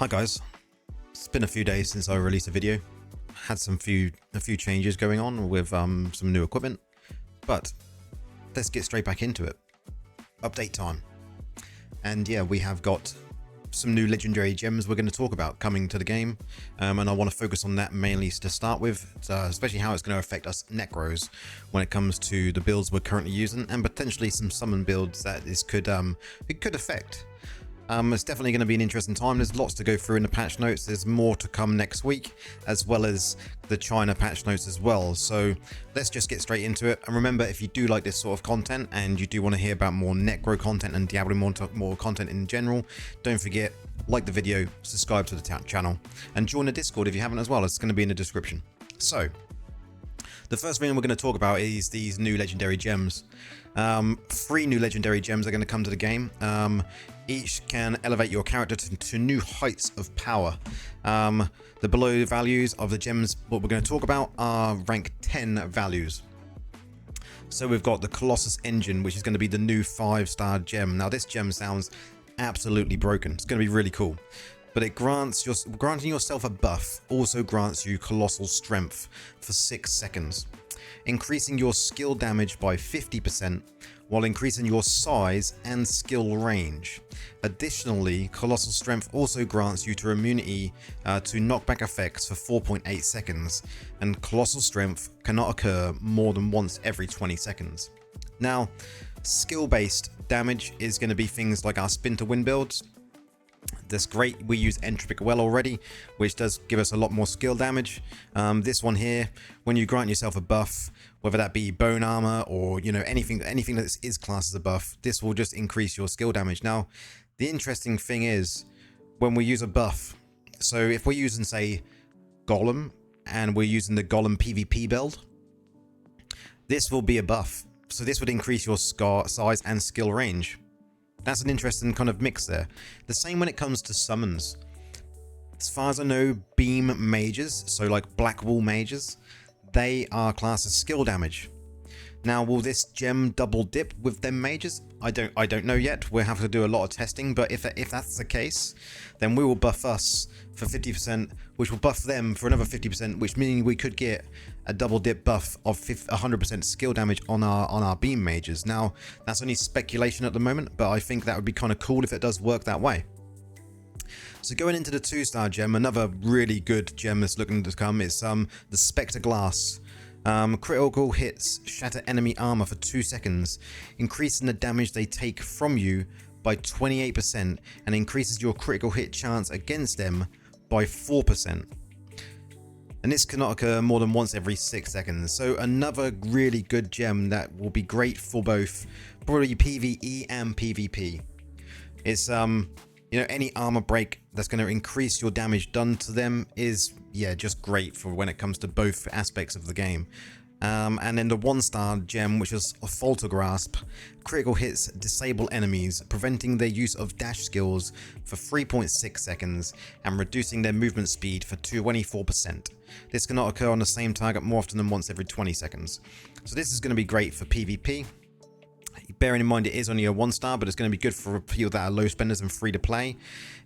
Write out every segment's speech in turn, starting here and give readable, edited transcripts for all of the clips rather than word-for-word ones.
Hi guys, it's been a few days since I released a video. Had a few changes going on with some new equipment, but let's get straight back into it. Update time. And yeah, we have got some new legendary gems we're going to talk about coming to the game, and I want to focus on that mainly to start with, especially how it's going to affect us necros when it comes to the builds we're currently using, and potentially some summon builds that this could affect. It's definitely going to be an interesting time. There's lots to go through in the patch notes. There's more to come next week, as well as the China patch notes as well. So let's just get straight into it. And remember, if you do like this sort of content and you do want to hear about more necro content and Diablo Immortal more content in general, don't forget, like the video, subscribe to the channel, and join the Discord if you haven't as well. It's going to be in the description. So the first thing we're going to talk about is these new legendary gems. 3 new legendary gems are going to come to the game. Each can elevate your character to new heights of power. The below values of the gems what we're going to talk about are rank 10 values. So we've got the Colossus Engine, which is going to be the new 5-star gem. Now this gem sounds absolutely broken. It's going to be really cool. But it granting yourself a buff also grants you colossal strength for 6 seconds, increasing your skill damage by 50% while increasing your size and skill range. Additionally, colossal strength also grants you to immunity to knockback effects for 4.8 seconds, and colossal strength cannot occur more than once every 20 seconds. Now, skill-based damage is going to be things like our spin to win builds. That's great. We use entropic well already, which does give us a lot more skill damage. This one here, when you grant yourself a buff, whether that be bone armor or anything that is classed as a buff, this will just increase your skill damage. Now, the interesting thing is when we use a buff. So if we're using, say, Golem, and we're using the Golem PvP build, this will be a buff. So this would increase your size and skill range. That's an interesting kind of mix there. The same when it comes to summons. As far as I know, beam mages, so like black wool mages, they are classed as skill damage. Now, will this gem double dip with them mages? I don't know yet. We'll have to do a lot of testing, but if that's the case, then we will buff us for 50%, which will buff them for another 50%, which means we could get a double dip buff of 100% skill damage on our beam mages. Now, that's only speculation at the moment, but I think that would be kind of cool if it does work that way. So going into the 2-star gem, another really good gem that's looking to come is the Spectre Glass. Critical hits shatter enemy armor for 2 seconds, increasing the damage they take from you by 28% and increases your critical hit chance against them by 4%. And this cannot occur more than once every 6 seconds. So another really good gem that will be great for both probably PvE and PvP. It's any armor break that's going to increase your damage done to them is, yeah, just great for when it comes to both aspects of the game. And then the 1-star gem, which is a Falter Grasp. Critical hits disable enemies, preventing their use of dash skills for 3.6 seconds and reducing their movement speed for 24%. This cannot occur on the same target more often than once every 20 seconds. So this is going to be great for PvP. Bearing in mind it is only a 1-star, but it's going to be good for people that are low spenders and free to play.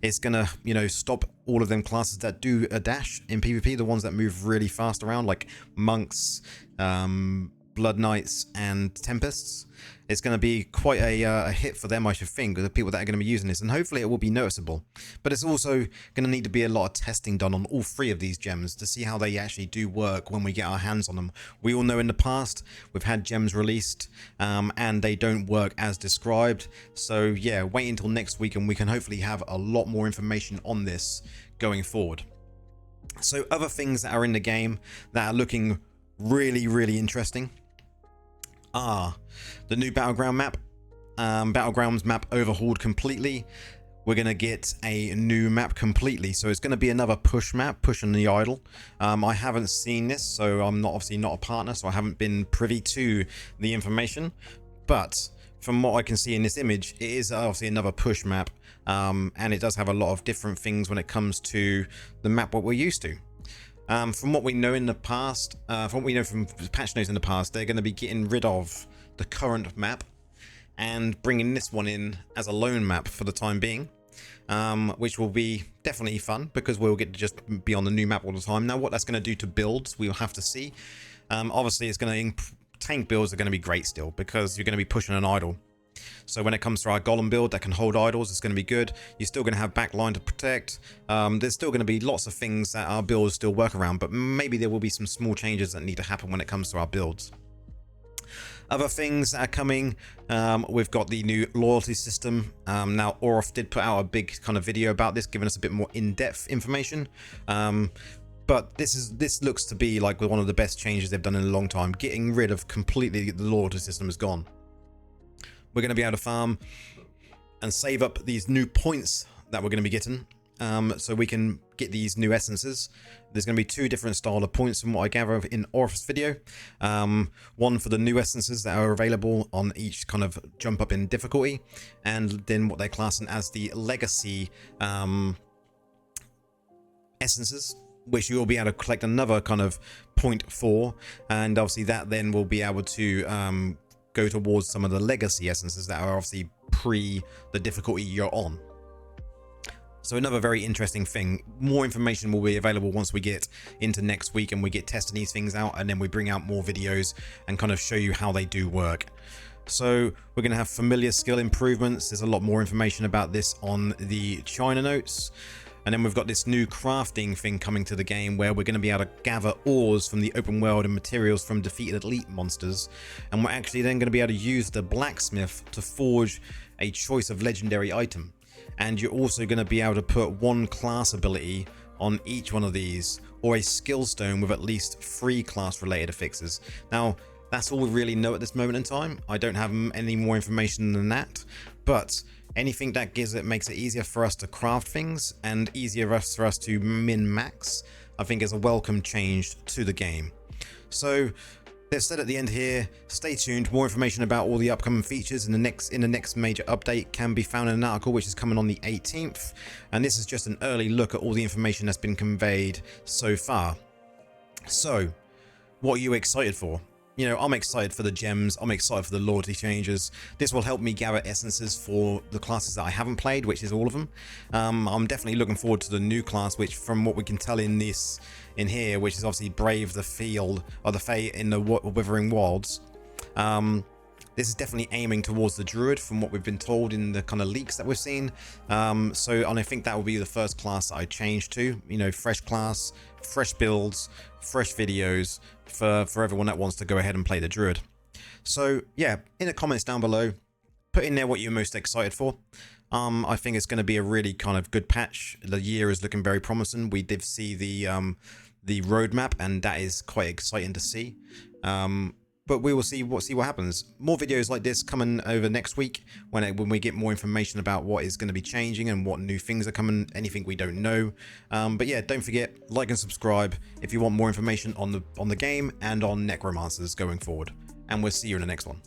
It's going to, stop all of them classes that do a dash in PvP, the ones that move really fast around, like monks, blood knights, and tempests. It's going to be quite a hit for them, I should think, the people that are going to be using this, and hopefully it will be noticeable. But it's also going to need to be a lot of testing done on all 3 of these gems to see how they actually do work when we get our hands on them. We all know in the past we've had gems released and they don't work as described. So yeah, wait until next week and we can hopefully have a lot more information on this going forward. So other things that are in the game that are looking really, really interesting are the new Battleground map. Battleground's map overhauled completely. We're going to get a new map completely, so it's going to be another push map, pushing the idol. I haven't seen this, so I'm obviously not a partner, so I haven't been privy to the information, but from what I can see in this image, it is obviously another push map, and it does have a lot of different things when it comes to the map what we're used to. From what we know in the past, from what we know from patch notes in the past, they're going to be getting rid of the current map and bringing this one in as a lone map for the time being. which will be definitely fun because we'll get to just be on the new map all the time. Now, what that's going to do to builds, we'll have to see. Obviously, it's going to tank builds are going to be great still because you're going to be pushing an idol. So when it comes to our golem build that can hold idols, it's going to be good. You're still going to have backline to protect. There's still going to be lots of things that our builds still work around, but maybe there will be some small changes that need to happen when it comes to our builds. Other things that are coming, we've got the new loyalty system. Now, LaurethUK did put out a big kind of video about this, giving us a bit more in-depth information. But this looks to be like one of the best changes they've done in a long time. Getting rid of completely the loyalty system is gone. We're going to be able to farm and save up these new points that we're going to be getting, so we can get these new essences. There's going to be 2 different style of points from what I gather in LaurethUK's video. One for the new essences that are available on each kind of jump up in difficulty, and then what they're classing as the legacy essences, which you'll be able to collect another kind of point for, and obviously that then will be able to go towards some of the legacy essences that are obviously pre the difficulty you're on. So another very interesting thing. More information will be available once we get into next week and we get testing these things out, and then we bring out more videos and kind of show you how they do work. So we're going to have familiar skill improvements. There's a lot more information about this on the China notes. And then we've got this new crafting thing coming to the game where we're going to be able to gather ores from the open world and materials from defeated elite monsters. And we're actually then going to be able to use the blacksmith to forge a choice of legendary item. And you're also going to be able to put 1 class ability on each one of these, or a skill stone with at least 3 class related affixes. Now, that's all we really know at this moment in time. I don't have any more information than that, but anything that makes it easier for us to craft things and easier for us to min-max, I think is a welcome change to the game. So they've said at the end here, stay tuned. More information about all the upcoming features in the next major update can be found in an article which is coming on the 18th. And this is just an early look at all the information that's been conveyed so far. So, what are you excited for? You know, I'm excited for the gems. I'm excited for the loyalty changes. This will help me gather essences for the classes that I haven't played, which is all of them. I'm definitely looking forward to the new class, which from what we can tell in here, which is obviously Brave the Field, or the Fae in the Withering Wilds. This is definitely aiming towards the Druid from what we've been told in the kind of leaks that we've seen. And I think that will be the first class that I change to. You know, fresh class, fresh builds, fresh videos for everyone that wants to go ahead and play the Druid. So yeah, in the comments down below, put in there what you're most excited for. I think it's going to be a really kind of good patch. The year is looking very promising. We did see the roadmap, and that is quite exciting to see. But we will see what happens. More videos like this coming over next week when we get more information about what is going to be changing and what new things are coming, anything we don't know. But yeah, don't forget, like and subscribe if you want more information on the game and on necromancers going forward. And we'll see you in the next one.